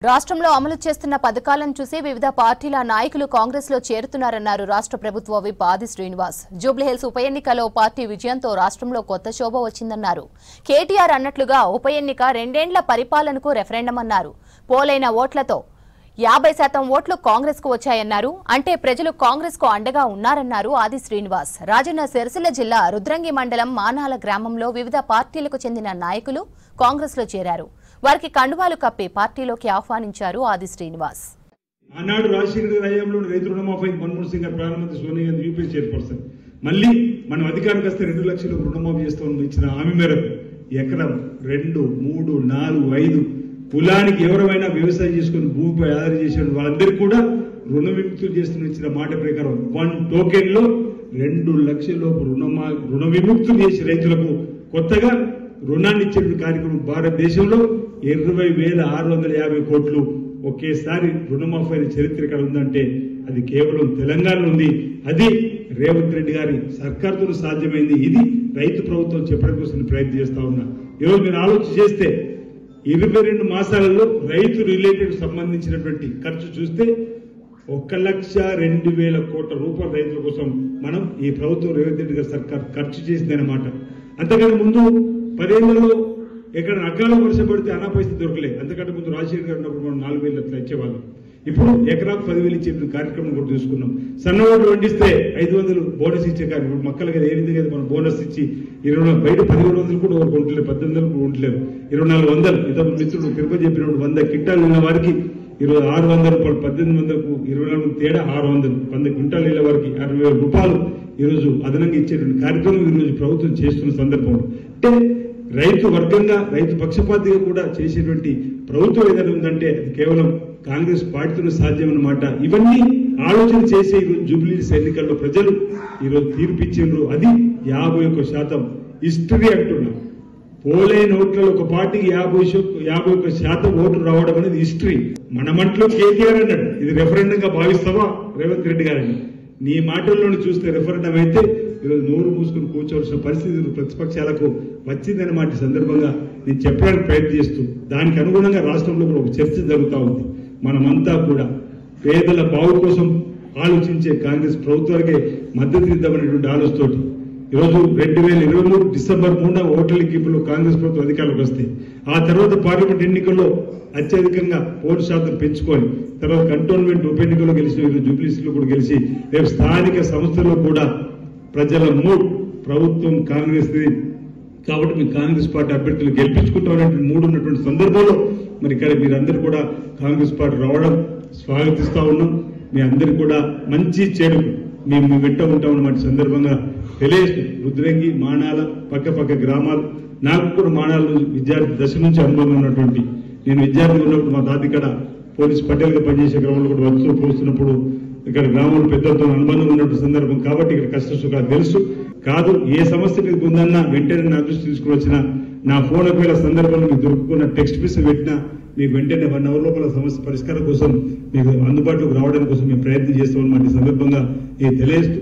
రాష్ట్రంలో అమలు చేస్తున్న పథకాలను చూసి వివిధ పార్టీల నాయకులు కాంగ్రెస్ లో చేరుతున్నారన్నారు రాష్ట్ర ప్రభుత్వ విప్ ఆది శ్రీనివాస్. జూబ్లీహిల్స్ ఉప ఎన్నికలో పార్టీ విజయంతో రాష్ట్రంలో కొత్త శోభ వచ్చిందన్నారు. కేటీఆర్ అన్నట్లుగా ఉప ఎన్నిక 2 ఏళ్ల పరిపాలనకు రెఫరెండం అన్నారు. పోలైన ఓట్లతో 50% ఓట్లు కాంగ్రెస్ కు వచ్చాయన్నారు. అంటే ప్రజలు కాంగ్రెస్ కు అండగా ఉన్నారన్నారు ఆది శ్రీనివాస్. రాజన్న సిరిసిల్ల జిల్లా రుద్రంగి మండలం మానాల గ్రామంలో వివిధ పార్టీలకు చెందిన నాయకులు కాంగ్రెస్ లో చేరారు. వారికి కండువాలు కప్పి పార్టీలోకి ఆహ్వానించారు ఆది శ్రీనివాస్. ఆనాడు రాజశేఖర హయాంలో రైతు రుణమాఫీ మన్మోహన్ సింగ్ గారు ప్రధానమంత్రి సోనియా గాంధీ యూపీ చైర్పర్సన్ మళ్ళీ మనం అధికారానికి వస్తే 2 లక్షల రుణమాఫీ చేస్తామని ఇచ్చిన హామీ మేరకు ఎకరం 2, 3, 4, 5 కులానికి ఎవరైనా వ్యవసాయం చేసుకుని భూమిపై ఆధారం చేసిన వాళ్ళందరికీ కూడా రుణ విముక్తులు చేస్తున్న ఇచ్చిన మాట ప్రకారం 1 టోకెన్ లో 2 లక్షల రుణ విముక్తులు చేసి రైతులకు కొత్తగా రుణాన్ని ఇచ్చే కార్యక్రమం భారతదేశంలో 20,650 కోట్లు ఒకేసారి రుణమాఫీ అయిన చరిత్ర ఇక్కడ ఉందంటే అది కేవలం తెలంగాణలో ఉంది. అది రేవంత్ రెడ్డి గారి సర్కార్తో సాధ్యమైంది. ఇది రైతు ప్రభుత్వం చెప్పడం కోసం ప్రయత్నం చేస్తా ఉన్నా. ఈరోజు మీరు ఆలోచన చేస్తే 22 మాసాలలో రైతు రిలేటెడ్ సంబంధించినటువంటి ఖర్చు చూస్తే 1,02,000 కోట్ల రూపాయలు రైతుల కోసం మనం ఈ ప్రభుత్వం రేవంత్ రెడ్డి గారి సర్కార్ ఖర్చు చేసిందన్నమాట. అంతకంటే ముందు 10 ఏళ్లలో ఎక్కడ అకాల వర్షం పడితే అనా పరిస్థితి దొరకలేదు. అంతకంటే ముందు రాజశేఖర్ గారు ఉన్నప్పుడు మనం 4,000 అట్లా ఇచ్చేవాళ్ళం. ఇప్పుడు ఎకరాకు 10,000 ఇచ్చే కార్యక్రమం కూడా తీసుకున్నాం. సన్నవాళ్ళు వండిస్తే 500 బోనస్ ఇచ్చే కార్యక్రమం మక్కలకి ఏ విధంగా మనం బోనస్ ఇచ్చి 20 బయట 1700 కూడా ఎవరు కొంటలేరు, 1800 కూడా ఉండలేరు. 2400 ఇతర మిత్రుడు తిరుపతి చెప్పినప్పుడు 100 క్వింటాలు ఉన్న వారికి ఈరోజు 600 రూపాయలు, 1800కు 24 తేడా 600, 100 క్వింటాలు ఇళ్ళ వారికి 60,000 రూపాయలు ఈరోజు అదనంగా ఇచ్చేటువంటి కార్యక్రమం ఈరోజు ప్రభుత్వం చేస్తున్న సందర్భంలో అంటే రైతు వర్గంగా రైతు పక్షపాతిగా కూడా చేసేటువంటి ప్రభుత్వం ఏదైనా ఉందంటే అది కేవలం కాంగ్రెస్ పార్టీతో సాధ్యమన్నమాట. ఇవన్నీ ఆలోచన చేసే ఈరోజు జూబ్లీహిల్స్ ఎన్నికల్లో ప్రజలు ఈరోజు తీర్పిచ్చిండ్రు. అది 51% హిస్టరీ అంటున్నా. పోలైన ఓట్లలో ఒక పార్టీకి 51% ఓట్లు రావడం అనేది హిస్టరీ. మన మంటలో కేటీఆర్ అన్నాడు ఇది రెఫరెండంగా భావిస్తావా రేవంత్ రెడ్డి గారని. నీ మాటల్లోని చూస్తే రెఫరెండం అయితే ఈరోజు నోరు మూసుకుని కూర్చోవలసిన పరిస్థితులు ప్రతిపక్షాలకు వచ్చిందన్నమాట. సందర్భంగా నేను చెప్పడానికి ప్రయత్నం చేస్తూ దానికి అనుగుణంగా రాష్ట్రంలో కూడా ఒక చర్చ జరుగుతూ ఉంది. మనమంతా కూడా పేదల బావు కోసం ఆలోచించే కాంగ్రెస్ ప్రభుత్వానికే మద్దతు ఇద్దామనేటువంటి ఆలోచనతోటి ఈరోజు 2023 డిసెంబర్ 3న ఓట్ల లెక్కింపులో కాంగ్రెస్ ప్రభుత్వం అధికారంలోకి వస్తే ఆ తర్వాత పార్లమెంట్ ఎన్నికల్లో అత్యధికంగా ఓటు శాతం పెంచుకొని తర్వాత కంటోన్మెంట్ ఉప ఎన్నికల్లో గెలిచిన జూబ్లీహిల్స్ లో కూడా గెలిచి రేపు స్థానిక సంస్థల్లో కూడా ప్రజల మూడ్ ప్రభుత్వం కాంగ్రెస్ కాబట్టి మీ కాంగ్రెస్ పార్టీ అభ్యర్థులు గెలిపించుకుంటామనే మూడు ఉన్నటువంటి సందర్భంలో మరి ఇక్కడ మీరందరూ కూడా కాంగ్రెస్ పార్టీ రావడం స్వాగతిస్తా ఉన్నాం. మీ అందరికీ కూడా మంచి చెడు మేము వెంట ఉంటామన్నమాట సందర్భంగా తెలియజేస్తూ రుద్రంగి మానాల పక్క గ్రామాలు నాకు కూడా మానాల విద్యార్థి దశ నుంచి అనుభవం ఉన్నటువంటి నేను విద్యార్థి ఉన్నప్పుడు మా తాత ఇక్కడ పోలీస్ పటేల్గా పనిచేసే గ్రామంలో కూడా వస్తూ పోస్తున్నప్పుడు ఇక్కడ గ్రామంలో పెద్దలతో అనుబంధం ఉన్నటువంటి సందర్భం కాబట్టి ఇక్కడ కష్ట సుఖాలు తెలుసు. కాదు ఏ సమస్య మీకు ఉందన్నా వెంటనే నా దృష్టి తీసుకుని వచ్చినా నా ఫోన్ ఒకవేళ సందర్భంలో మీకు దొరుకున్న టెక్స్ట్ మెసేజ్ పెట్టినా మీకు వెంటనే 1 అవర్ లోపల సమస్య పరిష్కారం కోసం మీకు అందుబాటులోకి రావడం కోసం మేము ప్రయత్నం చేస్తామన్నమాట. ఈ సందర్భంగా తెలియజేస్తూ